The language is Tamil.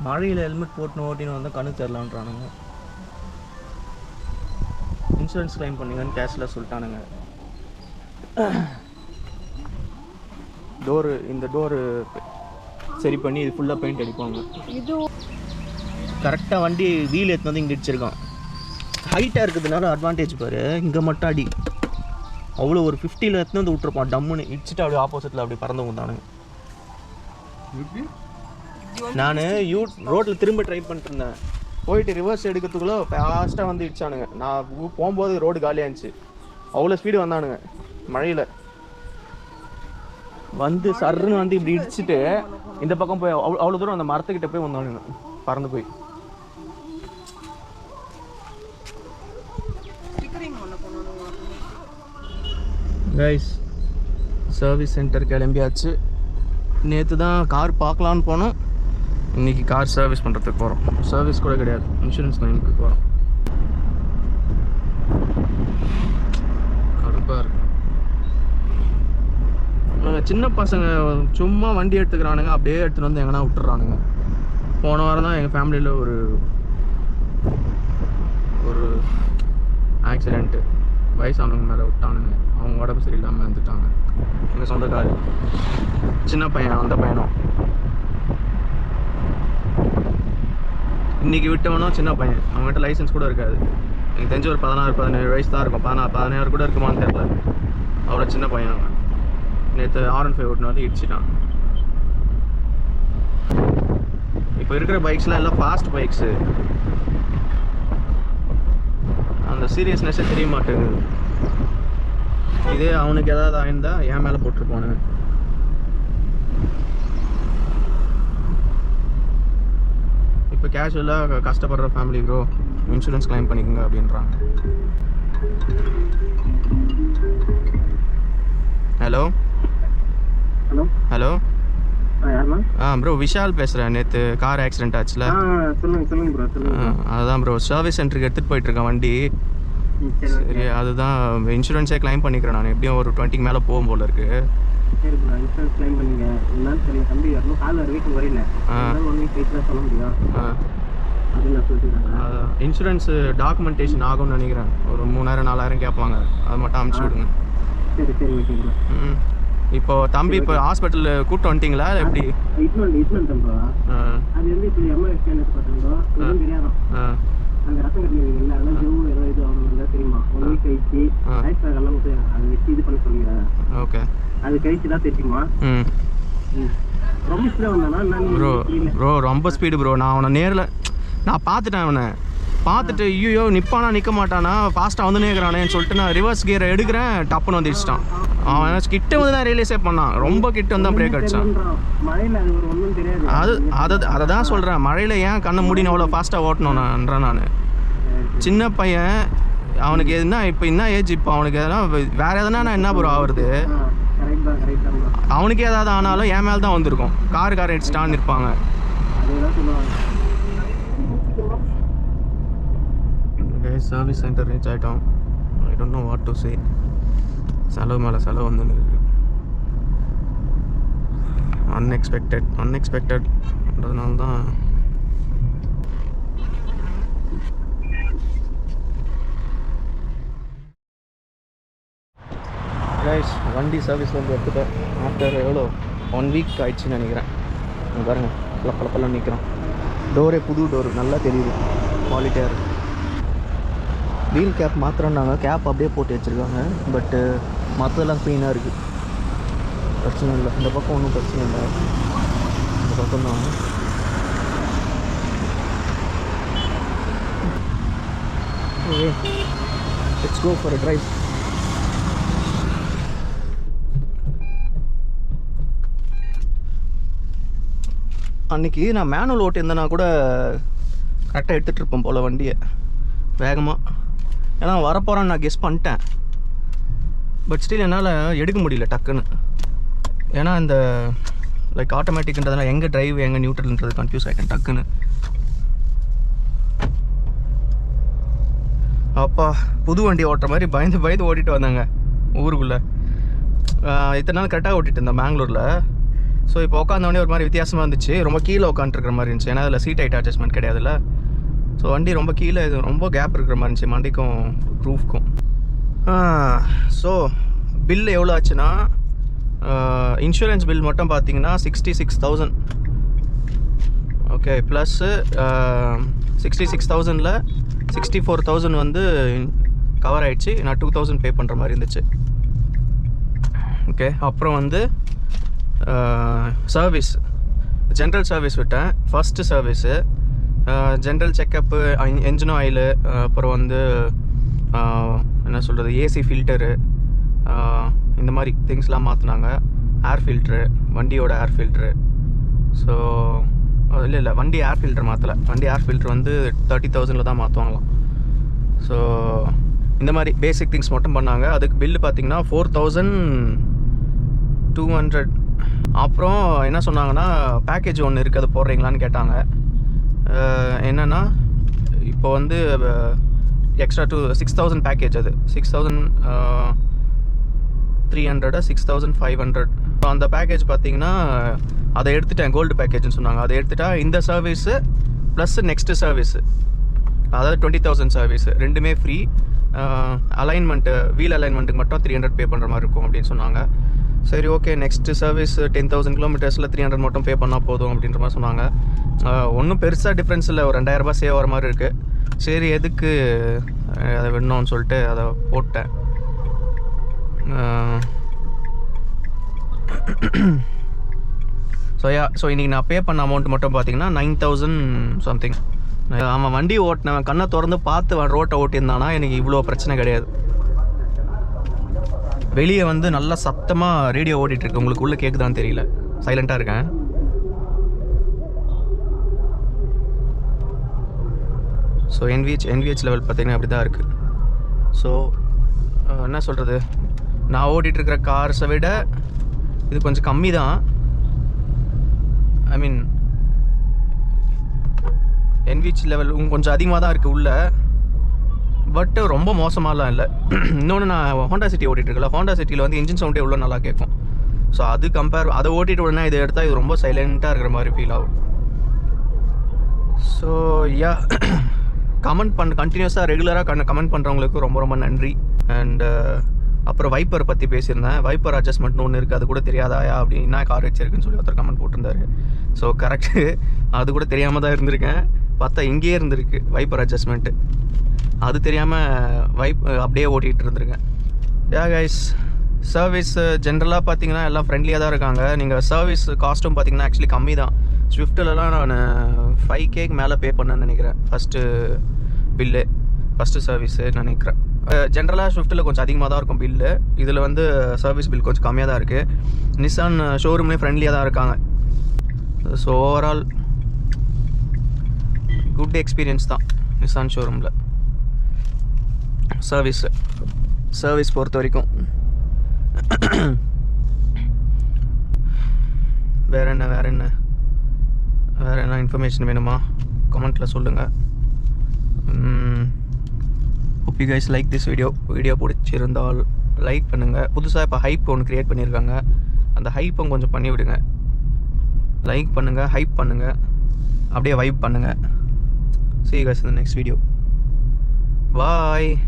மழையில் ஹெல்மெட் போட்டுன்னு ஓட்டின்னு வந்தால் கண்ணு தெரிலான்றானுங்க. Insurance claim பண்ணிங்கன்னு கேஷில் சொல்லிட்டானுங்க. இந்த டோரு சரி பண்ணி இது ஃபுல்லாக பெயிண்ட் அடிப்பாங்க. இது கரெக்டாக வண்டி வீல் எடுத்து வந்து இங்கே இடிச்சிருக்கான். ஹைட்டாக இருக்கிறதுனால அட்வான்டேஜ் பாரு. இங்கே மட்டும் அடி அவ்வளோ ஒரு 50ல் எடுத்துன்னு வந்து விட்டுருப்பான். டம்முன்னு இடிச்சிட்டு அப்படியே ஆப்போசிட்டில் அப்படி பறந்து வந்தானுங்க. நான் ரோட்டில் திரும்ப ட்ரை பண்ணிட்டு இருந்தேன். போயிட்டு ரிவர்ஸ் எடுக்கிறதுக்குள்ளே ஃபாஸ்ட்டாக வந்து இடிச்சானுங்க. நான் போகும்போது ரோடு காலியாக இருந்துச்சு. அவ்வளோ ஸ்பீடு வந்தானுங்க. மழையில் வந்து சர்ன்னு வந்து இப்படி இடிச்சுட்டு இந்த பக்கம் போய் அவ்வளோ தூரம் அந்த மரத்துக்கிட்ட போய் வந்தானுங்க பறந்து போய். கைஸ் சர்வீஸ் சென்டர் கிளம்பியாச்சு. நேற்று தான் கார் பார்க்கலான்னு போனோம். இன்றைக்கி கார் சர்வீஸ் பண்ணுறதுக்கு போகிறோம். சர்வீஸ் கூட கிடையாது, இன்சூரன்ஸ் கிளைமுக்கு போகிறோம். கடுப்பாக இருக்கு. சின்ன பசங்க சும்மா வண்டி எடுத்துக்கிறானுங்க, அப்படியே எடுத்துகிட்டு வந்து எங்கன்னா விட்டுறானுங்க. போன வாரம் தான் எங்கள் ஃபேமிலியில் ஒரு ஆக்சிடெண்ட்டு. வயசானவங்க மேலே விட்டானுங்க. அவங்க உடம்பு சரியில்லாமல் வந்துட்டாங்க. எங்கள் சொந்தக்காரு சின்ன பையன், அந்த பையனும். இன்றைக்கி விட்டவனும் சின்ன பையன். அவங்ககிட்ட லைசன்ஸ் கூட இருக்காது. எனக்கு தெரிஞ்ச ஒரு 16-17 வயசு தான் இருக்கும். 16-17 கூட இருக்குமான்னு தெரில. அவரோட சின்ன பையன். அவன் நேற்று R15 ஓட்டுன்னு வந்து இடிச்சிட்டான். இப்போ இருக்கிற பைக்ஸ்லாம் எல்லாம் ஃபாஸ்ட் பைக்ஸு. அந்த சீரியஸ்னஸ்ஸே தெரிய மாட்டேங்குது. இதே அவனுக்கு ஏதாவது ஆயிருந்தா என் மேலே போட்டிருப்பானுங்க. இப்போ கேஷுவலாக கஷ்டப்படுற ஃபேமிலி ப்ரோ இன்சூரன்ஸ் கிளைம் பண்ணிக்கோங்க அப்படின்றாங்க. ஹலோ ஹலோ ஹலோ யாருண்ணா? ப்ரோ விஷால் பேசுகிறேன். நேற்று கார் ஆக்சிடென்ட் ஆச்சுல. சொல்லுங்க ப்ரோ, சொல்லுங்க. அதுதான் ப்ரோ சர்வீஸ் சென்டருக்கு எடுத்துகிட்டு போயிட்டுருக்கேன் வண்டி. சரி, அதுதான் இன்சூரன்ஸே கிளைம் பண்ணிக்கிறேன் நான். எப்படியும் ஒரு 20க்கு மேலே போகும் போல இருக்கு. சரி ப்ரோ, இன்சூரன்ஸ் கிளைம் பண்ணிங்க. இருந்தாலும் சரி, தம்பி வரணும். கால் வர வீட்டுக்கு வரையில 1 வீக் கழிச்சு தான் சொல்ல முடியும் அப்படின்னு நான் சொல்லிட்டுருக்கேன். இன்சூரன்ஸு டாக்குமெண்டேஷன் ஆகும்னு நினைக்கிறேன். ஒரு 3000-4000 கேட்பாங்க. அது மட்டும் அனுப்பிச்சி விடுங்க. சரி சரி, ஓகே ப்ரோ. இப்போ தம்பி இப்போ ஹாஸ்பிட்டலில் கூப்பிட்டு வந்துட்டீங்களா எப்படி? இட்மெண்ட் ப்ரோ. அது வந்து இப்போ எம்ஆர்ஐ ஸ்கேன் எடுத்து பார்த்தோம். எதுவும் தெரியாதான். அந்த ரத்தம் கட்டினீங்கல்ல, அதெல்லாம் ஜெவு ஏதோ இது ஆகணும் தெரியுமா? 1 வீக் கழிச்சு ரைட்லாம் அதை வச்சு இது பண்ண சொல்லிடுறேன். ஓகே, அது கழிச்சு தான் தெரியுமா? ரொம்ப ஸ்பீடாக வந்தானா? ப்ரோ ரொம்ப ஸ்பீடு ப்ரோ. நான் அவனை நேரில் நான் பார்த்துட்டேன். அவனை பார்த்துட்டு ஐயோ நிற்பானா நிற்க மாட்டானா ஃபாஸ்ட்டாக வந்து நேர்கிறானேன்னு சொல்லிட்டு நான் ரிவர்ஸ் கியரை எடுக்கிறேன். டப்புன்னு வந்து இடிச்சிட்டான். அவன் கிட்ட வந்து தான் ரியலைஸே பண்ணான். ரொம்ப கிட்ட வந்து தான் பிரேக் அடிச்சான். அதை தான் சொல்கிறேன். மழையில் ஏன் கண்ணை மூடினு அவ்வளோ ஃபாஸ்ட்டாக ஓட்டணும்ன்றேன் நான். சின்ன பையன், அவனுக்கு எதுனா இப்போ என்ன ஏஜ், இப்போ அவனுக்கு எதனா வேறு எதனா நான் என்ன ப்ரோ ஆகுறது? அவனுக்கு ஏதாவது ஆனாலும் என் மேலே தான் வந்திருக்கும். கார் அடிச்சிட்டான்னு இருப்பாங்க. சர்வீஸ் சென்டர் ரீச் ஆகிட்டோம். I don't know what to say. செலவு மேலே செலவு வந்து அன்எக்ஸ்பெக்டட்ன்றதுனால தான். கைஸ் வண்டி சர்வீஸ் வந்து எடுத்துட்டேன். ஆஃப்டர் எவ்வளோ 1 வீக் ஆயிடுச்சுன்னு நினைக்கிறேன். பாருங்கள் பல நிற்கிறோம். டோரே புது டோரு நல்லா தெரியுது, குவாலிட்டியாக இருக்குது. Wheel gap மாத்திரம்னாங்க. கேப் அப்படியே போட்டு வச்சுருக்காங்க. பட்டு மற்றதெல்லாம் க்ளீனாக இருக்குது, பிரச்சனை இல்லை. இந்த பக்கம் ஒன்றும் பிரச்சனை இல்லை. இந்த பக்கம் தான். Okay, let's go for a drive. அன்றைக்கி நான் மேனுவல் ஓட்டியிருந்தேன்னா கூட கரெக்டாக எடுத்துகிட்ருப்பேன் போல் வண்டியை வேகமாக. ஏன்னா வரப்போகிறான்னு நான் கெஸ் பண்ணிட்டேன். பட் ஸ்டில் என்னால் எடுக்க முடியல டக்குன்னு. ஏன்னா இந்த லைக் ஆட்டோமேட்டிக்ன்றதுனால எங்கே டிரைவ் எங்கே நியூட்ரல்ன்றது கன்ஃபியூஸ் ஆகிட்டேன் டக்குன்னு. அப்பா புது வண்டி ஓட்டுற மாதிரி பயந்து ஓட்டிகிட்டு வந்தாங்க ஊருக்குள்ளே. இத்தனை நாள் கரெக்டாக ஓட்டிகிட்டு இருந்தேன் பெங்களூரில். ஸோ இப்போ உட்காந்தோடனே ஒரு மாதிரி வித்தியாசமாக இருந்துச்சு. ரொம்ப கீழே உட்காந்துருக்கிற மாதிரி இருந்துச்சு, ஏன்னா அதில் சீட் ஹைட் அட்ஜஸ்ட்மெண்ட் கிடையாதுல்ல. ஸோ வண்டி ரொம்ப கீழே, இது ரொம்ப கேப் இருக்கிற மாதிரி இருந்துச்சு வண்டிக்கும் ரூஃப்க்கும். ஸோ பில் எவ்வளோ ஆச்சுன்னா, இன்சூரன்ஸ் பில் மட்டும் பார்த்தீங்கன்னா 66,000. ஓகே, ப்ளஸ்ஸு 66,000ல் 64,000 வந்து கவர் ஆகிடுச்சு. நான் 2,000 பே பண்ணுற மாதிரி இருந்துச்சு. ஓகே, அப்புறம் வந்து சர்வீஸ், ஜென்ரல் சர்வீஸ் விட்டேன். First service general checkup, engine oil, அப்புறம் வந்து என்ன சொல்கிறது, ஏசி ஃபில்டரு, இந்த மாதிரி திங்ஸ்லாம் மாற்றினாங்க. ஏர் ஃபில்ட்ரு, வண்டியோட ஏர் ஃபில்ட்ரு. ஸோ இல்லை வண்டி ஏர் ஃபில்டர் மாற்றலை. வண்டி ஏர் ஃபில்ட்ரு வந்து 30,000 தான் மாற்றுவாங்களாம். ஸோ இந்த மாதிரி பேசிக் திங்ஸ் மட்டும் பண்ணாங்க. அதுக்கு பில்லு பார்த்திங்கன்னா 4,200. அப்புறம் என்ன சொன்னாங்கன்னா, பேக்கேஜ் ஒன்று இருக்குது, அது போடுறீங்களான்னு கேட்டாங்க. என்னென்னா இப்போ வந்து எக்ஸ்ட்ரா 6,000 பேக்கேஜ், அது 6,300 6,500. ஸோ அந்த பேக்கேஜ் பார்த்தீங்கன்னா அதை எடுத்துட்டேன். கோல்டு பேக்கேஜ்னு சொன்னாங்க. அதை எடுத்துட்டா இந்த சர்வீஸு ப்ளஸ் நெக்ஸ்ட்டு சர்வீஸு, அதாவது 20,000 சர்வீஸு ரெண்டுமே ஃப்ரீ. அலைன்மெண்ட்டு, வீல் அலைன்மெண்ட்டுக்கு மட்டும் 300 பே பண்ணுற மாதிரி இருக்கும் அப்படின்னு சொன்னாங்க. சரி, ஓகே, நெக்ஸ்ட்டு சர்வீஸ் 10,000 கிலோமீட்டர்ஸில் 300 மட்டும் பே பண்ணால் போதும் அப்படின்ற மாதிரி சொன்னாங்க. ஒன்றும் பெருசாக டிஃப்ரென்ஸ் இல்லை, ஒரு 2,000 ரூபாய் சேவ் ஆகிற மாதிரி இருக்குது. சரி, எதுக்கு அதை விடணும்னு சொல்லிட்டு அதை போட்டேன். ஸோ இன்றைக்கி நான் பே பண்ண அமௌண்ட் மட்டும் பார்த்தீங்கன்னா 9,000 சம்திங். அவன் வண்டி ஓட்டினவன் கண்ணை திறந்து பார்த்து ரோட்டை ஓட்டியிருந்தானா எனக்கு இவ்வளோ பிரச்சனை கிடையாது. வெளியே வந்து நல்லா சத்தமாக ரேடியோ ஓட்டிகிட்ருக்கு. உங்களுக்கு உள்ளே கேட்குதான்னு தெரியல, சைலண்ட்டாக இருக்கேன். ஸோ NVH லெவல் பார்த்திங்கன்னா அப்படி தான் இருக்குது. ஸோ என்ன சொல்கிறது, நான் ஓட்டிகிட்ருக்கிற கார்ஸை விட இது கொஞ்சம் கம்மி தான். ஐ மீன் NVH லெவல் கொஞ்சம் அதிகமாக தான் இருக்குது உள்ளே, பட் ரொம்ப மோசமாலாம் இல்லை. இன்னொன்று, நான் ஹோண்டா சிட்டி ஓட்டிகிட்ருக்கல, ஹோண்டா சிட்டியில் வந்து இன்ஜின் சவுண்டே எவ்வளோ நல்லா கேட்கும். ஸோ அது அதை ஓட்டிகிட்டு உடனே இதை எடுத்தால் இது ரொம்ப சைலண்ட்டாக இருக்கிற மாதிரி ஃபீல் ஆகும். ஸோ கண்டினியூஸாக ரெகுலராக கமெண்ட் பண்ணுறவங்களுக்கு ரொம்ப ரொம்ப நன்றி. அண்டு அப்புறம் வைப்பர் பற்றி பேசியிருந்தேன். வைப்பர் அட்ஜஸ்ட்மெண்ட்னு ஒன்று இருக்குது, அது கூட தெரியாதாயா அப்படின்னா கார் வச்சிருக்குன்னு சொல்லி ஒருத்தர் கமெண்ட் போட்டிருந்தாரு. ஸோ கரெக்டு, அது கூட தெரியாமல் தான் இருந்திருக்கேன். பார்த்தா இங்கேயே இருந்திருக்கு வைப்பர் அட்ஜஸ்ட்மெண்ட்டு. அது தெரியாமல் அப்படியே ஓட்டிகிட்டு இருந்திருக்கேன். கைஸ், சர்வீஸ் ஜென்ரலாக பார்த்தீங்கன்னா எல்லாம் ஃப்ரெண்ட்லியாக தான் இருக்காங்க. நீங்கள் சர்வீஸ் காஸ்ட்டும் பார்த்தீங்கன்னா ஆக்சுவலி கம்மி தான். ஸ்விஃப்ட்டிலலாம் நான் 5Kக்கு மேலே பே பண்ணேன்னு நினைக்கிறேன். ஃபஸ்ட்டு சர்வீஸு நினைக்கிறேன். ஜென்ரலாக ஸ்விஃப்ட்டில் கொஞ்சம் அதிகமாக தான் இருக்கும் பில்லு. இதில் வந்து சர்வீஸ் பில் கொஞ்சம் கம்மியாக தான் இருக்குது. நிசான் ஷோரூம்லேயே ஃப்ரெண்ட்லியாக தான் இருக்காங்க. ஸோ ஓவரால் குட் எக்ஸ்பீரியன்ஸ் தான் நிசான் ஷோரூமில். சர்வீஸ் பொறுத்த வரைக்கும். வேறு என்ன இன்ஃபர்மேஷன் வேணுமா கமெண்ட்டில் சொல்லுங்கள். hope you guys like this video பிடிச்சிருந்தால் லைக் பண்ணுங்கள். புதுசாக இப்போ ஹைப் ஒன்று க்ரியேட் பண்ணியிருக்காங்க, அந்த ஹைப்பை கொஞ்சம் பண்ணி விடுங்க. லைக் பண்ணுங்கள், ஹைப் பண்ணுங்கள், அப்படியே வைப் பண்ணுங்கள். see you guys in the next video. Bye.